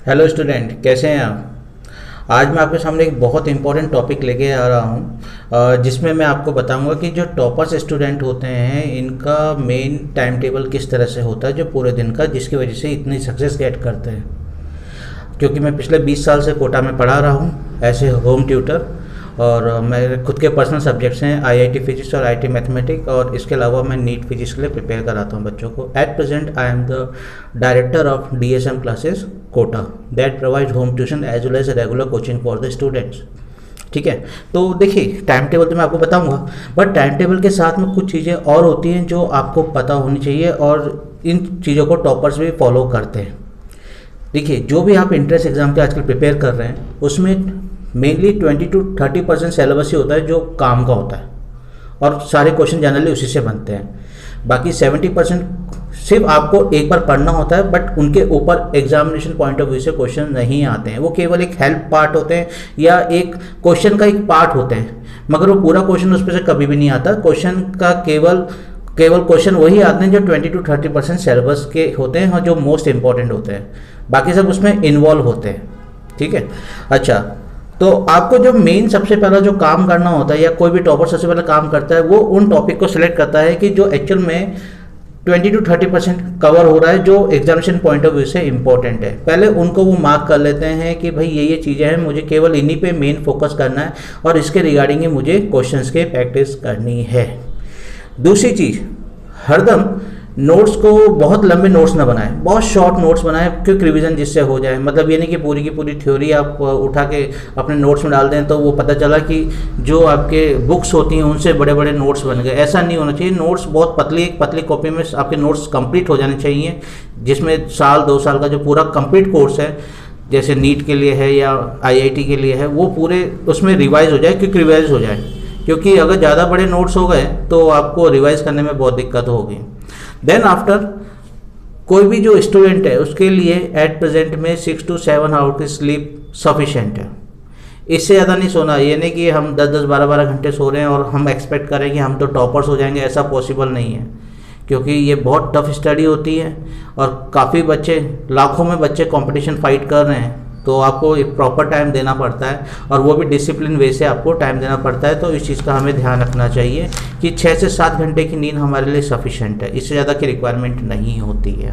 Hello student, कैसे हैं आप। आज मैं आपके सामने एक बहुत इंपॉर्टेंट टॉपिक लेके आ रहा हूँ, जिसमें मैं आपको बताऊंगा कि जो टॉपर्स स्टूडेंट होते हैं इनका मेन टाइम टेबल किस तरह से होता है जो पूरे दिन का, जिसकी वजह से इतनी सक्सेस गेट करते हैं। क्योंकि मैं पिछले 20 साल से कोटा में पढ़ा रहा हूँ एज ए होम ट्यूटर, और मेरे खुद के पर्सनल सब्जेक्ट्स हैं आईआईटी फिजिक्स और आईआईटी मैथमेटिक्स, और इसके अलावा मैं नीट फिजिक्स के लिए प्रिपेयर कराता हूँ बच्चों को। At present I am the director of DSM classes Kota that provide home tuition as well as regular coaching for the students. ठीक है, तो देखिए टाइम टेबल तो मैं आपको बताऊंगा, बट टाइम टेबल के साथ में कुछ चीज़ें और होती हैं जो आपको पता होनी चाहिए, और इन चीज़ों को टॉपर्स भी फॉलो करते हैं। देखिए, जो भी आप इंट्रेंस एग्ज़ाम के आजकल प्रिपेयर कर रहे हैं उसमें मेनली 20 to 30% सिलेबस ही होता है जो काम का होता है, और सारे क्वेश्चन जनरली उसी से बनते हैं। बाकी 70% सिर्फ आपको एक बार पढ़ना होता है, बट उनके ऊपर एग्जामिनेशन पॉइंट ऑफ व्यू से क्वेश्चन नहीं आते हैं। वो केवल एक हेल्प पार्ट होते हैं या एक क्वेश्चन का एक पार्ट होते हैं, मगर वो पूरा क्वेश्चन उस पर से कभी भी नहीं आता। क्वेश्चन का केवल क्वेश्चन वही आते हैं जो 20 to 30% सिलेबस के होते हैं और जो मोस्ट इंपॉर्टेंट होते हैं, बाकी सब उसमें इन्वॉल्व होते हैं। ठीक है, अच्छा, तो आपको जो मेन सबसे पहला जो काम करना होता है, या कोई भी टॉपर सबसे पहले काम करता है, वो उन टॉपिक को सिलेक्ट करता है कि जो एक्चुअल में 20 to 30% कवर हो रहा है, जो एग्जामिनेशन पॉइंट ऑफ व्यू से इंपॉर्टेंट है। पहले उनको वो मार्क कर लेते हैं कि भाई ये चीज़ें हैं, मुझे केवल इन्हीं पे मेन फोकस करना है, और इसके रिगार्डिंग ही मुझे क्वेश्चंस के प्रैक्टिस करनी है। दूसरी चीज़, हरदम नोट्स को बहुत लंबे नोट्स ना बनाएं, बहुत शॉर्ट नोट्स बनाएं, क्विक रिवीजन जिससे हो जाए। मतलब ये नहीं कि पूरी की पूरी थ्योरी आप उठा के अपने नोट्स में डाल दें तो वो पता चला कि जो आपके बुक्स होती हैं उनसे बड़े बड़े नोट्स बन गए। ऐसा नहीं होना चाहिए। नोट्स बहुत पतली, एक पतली कॉपी में आपके नोट्स कंप्लीट हो जाने चाहिए, जिसमें साल 2 साल का जो पूरा कंप्लीट कोर्स है, जैसे नीट के लिए है या आईआईटी के लिए है, वो पूरे उसमें रिवाइज हो जाए, क्विक रिवाइज हो जाए। क्योंकि अगर ज़्यादा बड़े नोट्स हो गए तो आपको रिवाइज करने में बहुत दिक्कत होगी। देन आफ्टर, कोई भी जो स्टूडेंट है उसके लिए एट प्रेजेंट में 6 to 7 आवर की स्लीप सफिशेंट है। इससे ज़्यादा नहीं सोना। ये नहीं कि हम 10-10 12-12 घंटे सो रहे हैं और हम एक्सपेक्ट करें कि हम तो टॉपर्स हो जाएंगे, ऐसा पॉसिबल नहीं है। क्योंकि ये बहुत टफ स्टडी होती है और काफ़ी बच्चे, लाखों में बच्चे कंपटीशन फाइट कर रहे हैं, तो आपको एक प्रॉपर टाइम देना पड़ता है, और वो भी डिसिप्लिन वे से आपको टाइम देना पड़ता है। तो इस चीज़ का हमें ध्यान रखना चाहिए कि 6 से 7 घंटे की नींद हमारे लिए सफिशेंट है, इससे ज़्यादा की रिक्वायरमेंट नहीं होती है।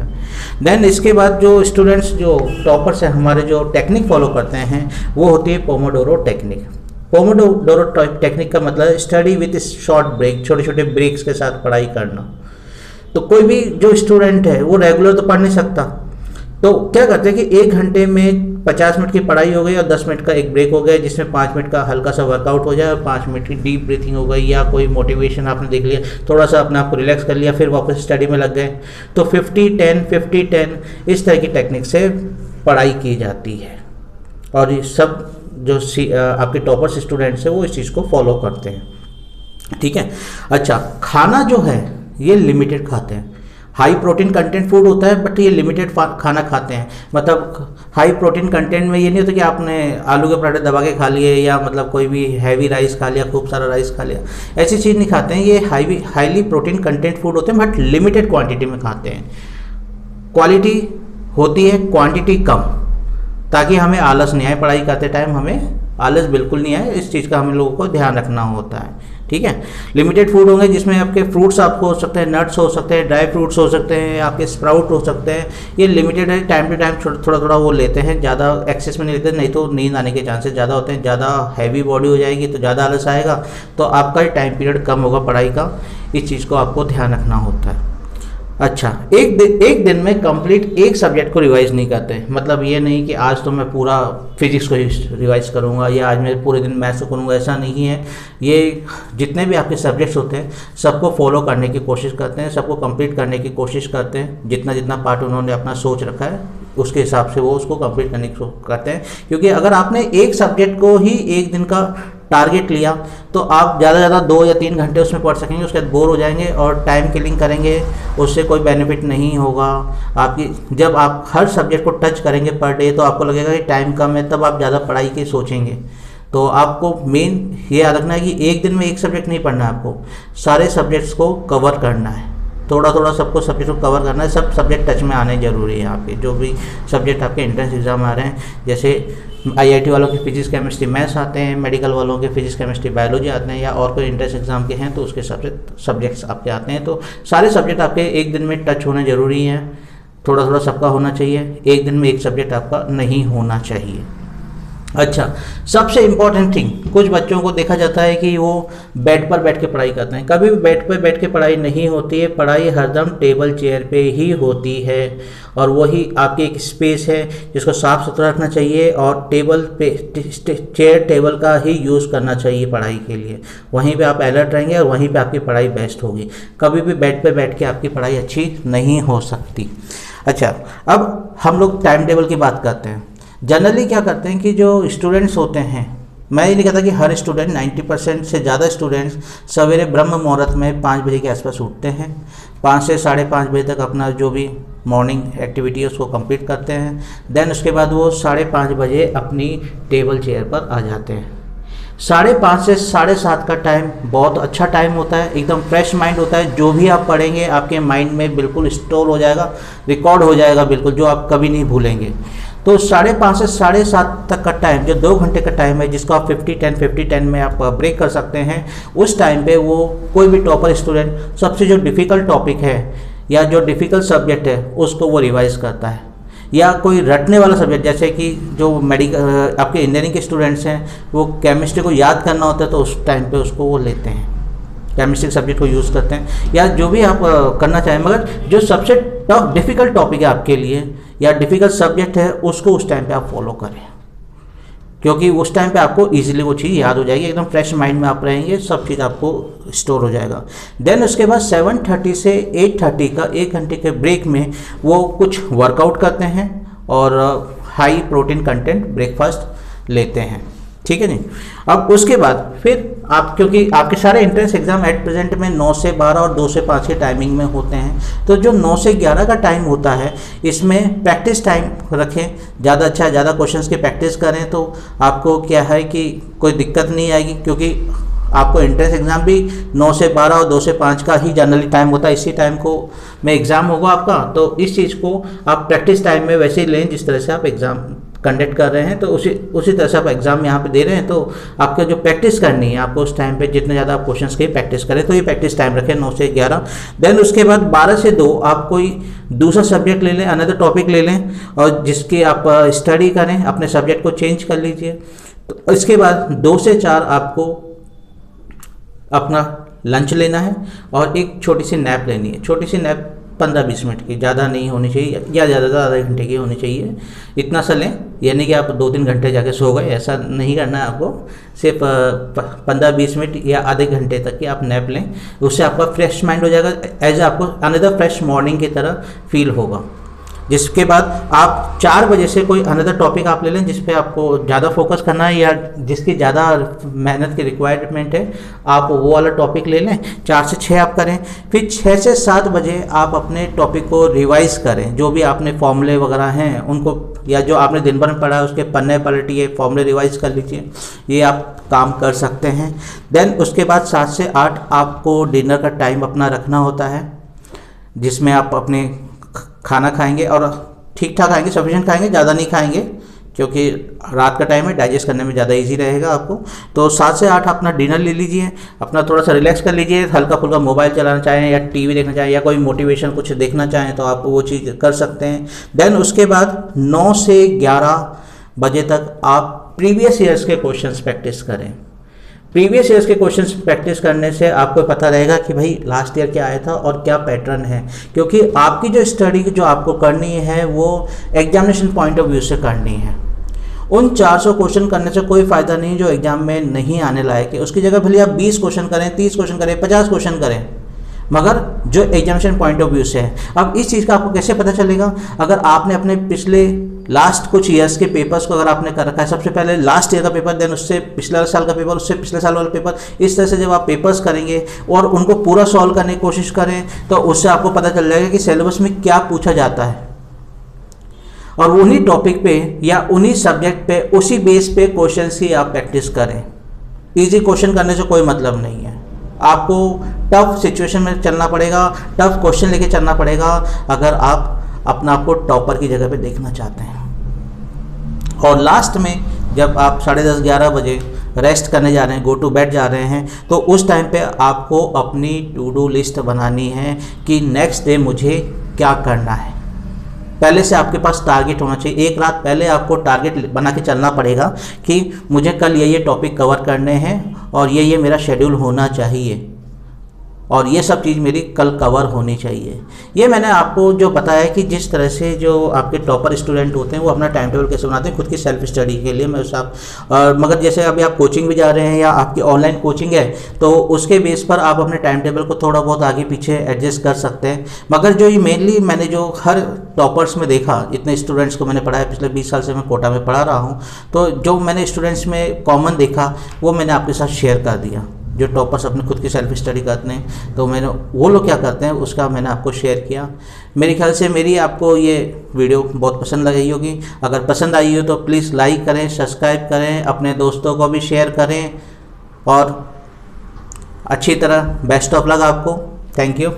देन इसके बाद जो स्टूडेंट्स, जो टॉपर्स हैं हमारे, जो टेक्निक फॉलो करते हैं, वो होती है पोमोडोरो टेक्निक। पोमोडोरो टेक्निक का मतलब स्टडी विथ शॉर्ट ब्रेक, छोटे छोटे ब्रेक्स के साथ पढ़ाई करना। तो कोई भी जो स्टूडेंट है वो रेगुलर तो पढ़ नहीं सकता, तो क्या करते हैं कि 1 घंटे में 50 मिनट की पढ़ाई हो गई और 10 मिनट का एक ब्रेक हो गया, जिसमें 5 मिनट का हल्का सा वर्कआउट हो जाए और 5 मिनट की डीप ब्रीथिंग हो गई, या कोई मोटिवेशन आपने देख लिया, थोड़ा सा अपने आप को रिलैक्स कर लिया, फिर वापस स्टडी में लग गए। तो 50-10 इस तरह की टेक्निक से पढ़ाई की जाती है, और ये सब जो आपके टॉपर्स स्टूडेंट्स हैं वो इस चीज़ को फॉलो करते हैं। ठीक है, अच्छा, खाना जो है ये लिमिटेड खाते हैं। हाई प्रोटीन कंटेंट फूड होता है, बट ये लिमिटेड खाना खाते हैं। मतलब हाई प्रोटीन कंटेंट में ये नहीं होता कि आपने आलू के पराठे दबा के खा लिए, या मतलब कोई भी हैवी राइस खा लिया, खूब सारा राइस खा लिया, ऐसी चीज़ नहीं खाते हैं। ये हाईली प्रोटीन कंटेंट फूड होते हैं, बट लिमिटेड क्वांटिटी में खाते हैं। क्वालिटी होती है, क्वांटिटी कम, ताकि हमें आलस नहीं आए पढ़ाई करते टाइम, हमें आलस बिल्कुल नहीं आए। इस चीज़ का हम लोगों को ध्यान रखना होता है। ठीक है, लिमिटेड फूड होंगे जिसमें आपके फ्रूट्स आपको हो सकते हैं, नट्स हो सकते हैं, ड्राई फ्रूट्स हो सकते हैं, आपके स्प्राउट हो सकते हैं। ये लिमिटेड है, टाइम टू टाइम थोड़ा थोड़ा वो लेते हैं, ज़्यादा एक्सेस में नहीं लेते, नहीं तो नींद आने के चांसेस ज़्यादा होते हैं। ज़्यादा हैवी बॉडी हो जाएगी तो ज़्यादा आलस आएगा, तो आपका टाइम पीरियड कम होगा पढ़ाई का। इस चीज़ को आपको ध्यान रखना होता है। अच्छा, एक दिन में कंप्लीट एक सब्जेक्ट को रिवाइज नहीं करते। मतलब ये नहीं कि आज तो मैं पूरा फिजिक्स को ही रिवाइज करूँगा, या आज मैं पूरे दिन मैथ्स को करूँगा, ऐसा नहीं है। ये जितने भी आपके सब्जेक्ट्स होते हैं सबको फॉलो करने की कोशिश करते हैं, सबको कंप्लीट करने की कोशिश करते हैं। जितना जितना पार्ट उन्होंने अपना सोच रखा है उसके हिसाब से वो उसको कंप्लीट करने की करते हैं। क्योंकि अगर आपने एक सब्जेक्ट को ही एक दिन का टारगेट लिया तो आप ज़्यादा से ज़्यादा 2 या 3 घंटे उसमें पढ़ सकेंगे, उसके बाद बोर हो जाएंगे और टाइम किलिंग करेंगे, उससे कोई बेनिफिट नहीं होगा आपकी। जब आप हर सब्जेक्ट को टच करेंगे पर डे तो आपको लगेगा कि टाइम कम है, तब आप ज़्यादा पढ़ाई की सोचेंगे। तो आपको मेन ये याद रखना है कि एक दिन में एक सब्जेक्ट नहीं पढ़ना है, आपको सारे सब्जेक्ट्स को कवर करना है। थोड़ा थोड़ा सबको सब्जेक्ट को कवर करना है, सब सब्जेक्ट टच में आने जरूरी है आपके, जो भी सब्जेक्ट आपके एंट्रेंस एग्जाम आ रहे हैं। जैसे आईआईटी वालों के फिजिक्स केमिस्ट्री मैथ्स आते हैं, मेडिकल वालों के फिजिक्स केमिस्ट्री बायोलॉजी आते हैं, या और कोई एंट्रेंस एग्जाम के हैं तो उसके सब्जेक्ट्स आपके आते हैं। तो सारे सब्जेक्ट आपके एक दिन में टच होने ज़रूरी हैं, थोड़ा थोड़ा सबका होना चाहिए, एक दिन में एक सब्जेक्ट आपका नहीं होना चाहिए। अच्छा, सबसे इम्पॉर्टेंट थिंग, कुछ बच्चों को देखा जाता है कि वो बेड पर बैठ के पढ़ाई करते हैं। कभी भी बेड पर बैठ के पढ़ाई नहीं होती है, पढ़ाई हरदम टेबल चेयर पे ही होती है, और वही आपकी एक स्पेस है जिसको साफ़ सुथरा रखना चाहिए, और टेबल पे चेयर टेबल का ही यूज़ करना चाहिए पढ़ाई के लिए। वहीं पे आप अलर्ट रहेंगे और वहीं पे आपकी पढ़ाई बेस्ट होगी। कभी भी बेड पे बैठ के आपकी पढ़ाई अच्छी नहीं हो सकती। अच्छा, अब हम लोग टाइम टेबल की बात करते हैं। जनरली क्या करते हैं कि जो स्टूडेंट्स होते हैं, मैं ये नहीं कहता कि हर स्टूडेंट, 90% से ज़्यादा स्टूडेंट्स सवेरे ब्रह्म मुहूर्त में 5 बजे के आसपास उठते हैं, 5 से 5:30 बजे तक अपना जो भी मॉर्निंग एक्टिविटी है उसको कंप्लीट करते हैं। देन उसके बाद वो 5:30 बजे अपनी टेबल चेयर पर आ जाते हैं। 5:30 से 7:30 का टाइम बहुत अच्छा टाइम होता है, एकदम फ्रेश माइंड होता है। जो भी आप पढ़ेंगे आपके माइंड में बिल्कुल स्टोर हो जाएगा, रिकॉर्ड हो जाएगा बिल्कुल, जो आप कभी नहीं भूलेंगे। तो 5:30 से 7:30 तक का टाइम, जो 2 घंटे का टाइम है, जिसको आप 50-10 में आप ब्रेक कर सकते हैं, उस टाइम पे वो कोई भी टॉपर स्टूडेंट सबसे जो डिफ़िकल्ट टॉपिक है या जो डिफ़िकल्ट सब्जेक्ट है उसको वो रिवाइज़ करता है, या कोई रटने वाला सब्जेक्ट, जैसे कि जो मेडिकल आपके इंजीनियरिंग के स्टूडेंट्स हैं वो केमिस्ट्री को याद करना होता है तो उस टाइम पे उसको वो लेते हैं, केमिस्ट्री सब्जेक्ट को यूज़ करते हैं, या जो भी आप करना चाहें। मगर जो सबसे टफ डिफ़िकल्ट टॉपिक है आपके लिए या डिफ़िकल्ट सब्जेक्ट है उसको उस टाइम पे आप फॉलो करें, क्योंकि उस टाइम पे आपको इजीली वो चीज़ याद हो जाएगी, एकदम फ्रेश माइंड में आप रहेंगे, सब चीज़ आपको स्टोर हो जाएगा। देन उसके बाद 7:30 से 8:30 का 1 घंटे के ब्रेक में वो कुछ वर्कआउट करते हैं और हाई प्रोटीन कंटेंट ब्रेकफास्ट लेते हैं, ठीक है जी। अब उसके बाद फिर आप, क्योंकि आपके सारे एंट्रेंस एग्जाम एट प्रेजेंट में 9 से 12 और 2 से 5 के टाइमिंग में होते हैं, तो जो 9 से 11 का टाइम होता है इसमें प्रैक्टिस टाइम रखें, ज़्यादा अच्छा ज़्यादा क्वेश्चंस की प्रैक्टिस करें तो आपको क्या है कि कोई दिक्कत नहीं आएगी, क्योंकि आपको एंट्रेंस एग्ज़ाम भी 9 से 12 और 2 से 5 का ही जनरली टाइम होता है, इसी टाइम को में एग्ज़ाम होगा आपका। तो इस चीज़ को आप प्रैक्टिस टाइम में वैसे ही लें जिस तरह से आप एग्ज़ाम कंडक्ट कर रहे हैं, तो उसी तरह से आप एग्ज़ाम यहाँ पे दे रहे हैं। तो आपको जो प्रैक्टिस करनी है, आपको उस टाइम पे जितने ज़्यादा आप क्वेश्चंस की प्रैक्टिस करें, तो ये प्रैक्टिस टाइम रखें 9 से 11। देन उसके बाद 12 से 2 आप कोई दूसरा सब्जेक्ट ले लें, अनदर टॉपिक ले लें, और जिसकी आप स्टडी करें, अपने सब्जेक्ट को चेंज कर लीजिए। तो इसके बाद 2 से 4 आपको अपना लंच लेना है और एक छोटी सी नैप लेनी है। छोटी सी नैप 15-20 मिनट की, ज़्यादा नहीं होनी चाहिए, या ज़्यादा आधे घंटे की होनी चाहिए, इतना सा लें। यानी कि आप 2-3 घंटे जाके सो गए, ऐसा नहीं करना है आपको। सिर्फ 15-20 मिनट या आधे घंटे तक की आप नैप लें, उससे आपका फ्रेश माइंड हो जाएगा, एज आपको अनदर फ्रेश मॉर्निंग की तरह फील होगा। जिसके बाद आप 4 बजे से कोई अनदर टॉपिक आप ले लें जिस पे आपको ज़्यादा फोकस करना है या जिसकी ज़्यादा मेहनत की रिक्वायरमेंट है, आप वो वाला टॉपिक ले लें। 4 से 6 आप करें, फिर 6 से 7 बजे आप अपने टॉपिक को रिवाइज करें। जो भी आपने फॉर्मूले वगैरह हैं उनको, या जो आपने दिन भर में पढ़ा है उसके पन्ने पलटिए, फॉर्मूले रिवाइज कर लीजिए, ये आप काम कर सकते हैं। देन उसके बाद 7 से 8 आपको डिनर का टाइम अपना रखना होता है, जिसमें आप अपने खाना खाएंगे और ठीक ठाक खाएंगे, सफिशिएंट खाएंगे, ज़्यादा नहीं खाएंगे, क्योंकि रात का टाइम है, डाइजेस्ट करने में ज़्यादा इजी रहेगा आपको। तो 7 से 8 अपना डिनर ले लीजिए, अपना थोड़ा सा रिलैक्स कर लीजिए, हल्का फुल्का मोबाइल चलाना चाहें या टीवी देखना चाहें या कोई मोटिवेशन कुछ देखना चाहें तो आप वो चीज़ कर सकते हैं। देन उसके बाद 9 से 11 बजे तक आप प्रीवियस ईयर्स के क्वेश्चंस प्रैक्टिस करें। प्रीवियस ईयर्स के क्वेश्चंस प्रैक्टिस करने से आपको पता रहेगा कि भाई लास्ट ईयर क्या आया था और क्या पैटर्न है, क्योंकि आपकी जो स्टडी जो आपको करनी है वो एग्जामिनेशन पॉइंट ऑफ व्यू से करनी है। उन 400 क्वेश्चन करने से कोई फ़ायदा नहीं जो एग्जाम में नहीं आने लायक है। उसकी जगह भले आप 20 क्वेश्चन करें, 30 क्वेश्चन करें, 50 क्वेश्चन करें, मगर जो एग्जामिनेशन पॉइंट ऑफ व्यू से है। अब इस चीज़ का आपको कैसे पता चलेगा? अगर आपने अपने पिछले लास्ट कुछ ईयर्स के पेपर्स को अगर आपने कर रखा है, सबसे पहले लास्ट ईयर का पेपर, देन उससे पिछले साल का पेपर, उससे पिछले साल वाला पेपर, इस तरह से जब आप पेपर्स करेंगे और उनको पूरा सॉल्व करने की कोशिश करें तो उससे आपको पता चल जाएगा कि सिलेबस में क्या पूछा जाता है, और उन्हीं टॉपिक पे या उन्हीं सब्जेक्ट पे उसी बेस पे क्वेश्चन की आप प्रैक्टिस करें। ईजी क्वेश्चन करने से कोई मतलब नहीं है, आपको टफ सिचुएशन में चलना पड़ेगा, टफ क्वेश्चन लेके चलना पड़ेगा अगर आप अपना आपको टॉपर की जगह पे देखना चाहते हैं। और लास्ट में जब आप 10:30 11 बजे रेस्ट करने जा रहे हैं, गो टू बेड जा रहे हैं, तो उस टाइम पे आपको अपनी टू डू लिस्ट बनानी है कि नेक्स्ट डे मुझे क्या करना है। पहले से आपके पास टारगेट होना चाहिए। एक रात पहले आपको टारगेट बना के चलना पड़ेगा कि मुझे कल ये टॉपिक कवर करने हैं और ये मेरा शेड्यूल होना चाहिए और ये सब चीज़ मेरी कल कवर होनी चाहिए। ये मैंने आपको जो बताया कि जिस तरह से जो आपके टॉपर स्टूडेंट होते हैं वो अपना टाइम टेबल कैसे बनाते हैं खुद की सेल्फ स्टडी के लिए। मैं उस आप मगर जैसे अभी आप कोचिंग भी जा रहे हैं या आपकी ऑनलाइन कोचिंग है तो उसके बेस पर आप अपने टाइम टेबल को थोड़ा बहुत आगे पीछे एडजस्ट कर सकते हैं। मगर जो ये मेनली मैंने जो हर टॉपर्स में देखा, इतने स्टूडेंट्स को मैंने पढ़ाया, पिछले 20 साल से मैं कोटा में पढ़ा रहा हूँ, तो जो मैंने स्टूडेंट्स में कॉमन देखा वो मैंने आपके साथ शेयर कर दिया। जो टॉपर्स अपने खुद की सेल्फ स्टडी करते हैं तो मैंने वो लोग क्या करते हैं उसका मैंने आपको शेयर किया। मेरे ख्याल से मेरी आपको ये वीडियो बहुत पसंद लगी होगी। अगर पसंद आई हो तो प्लीज़ लाइक करें, सब्सक्राइब करें, अपने दोस्तों को भी शेयर करें और अच्छी तरह बेस्ट ऑफ लक आपको। Thank you.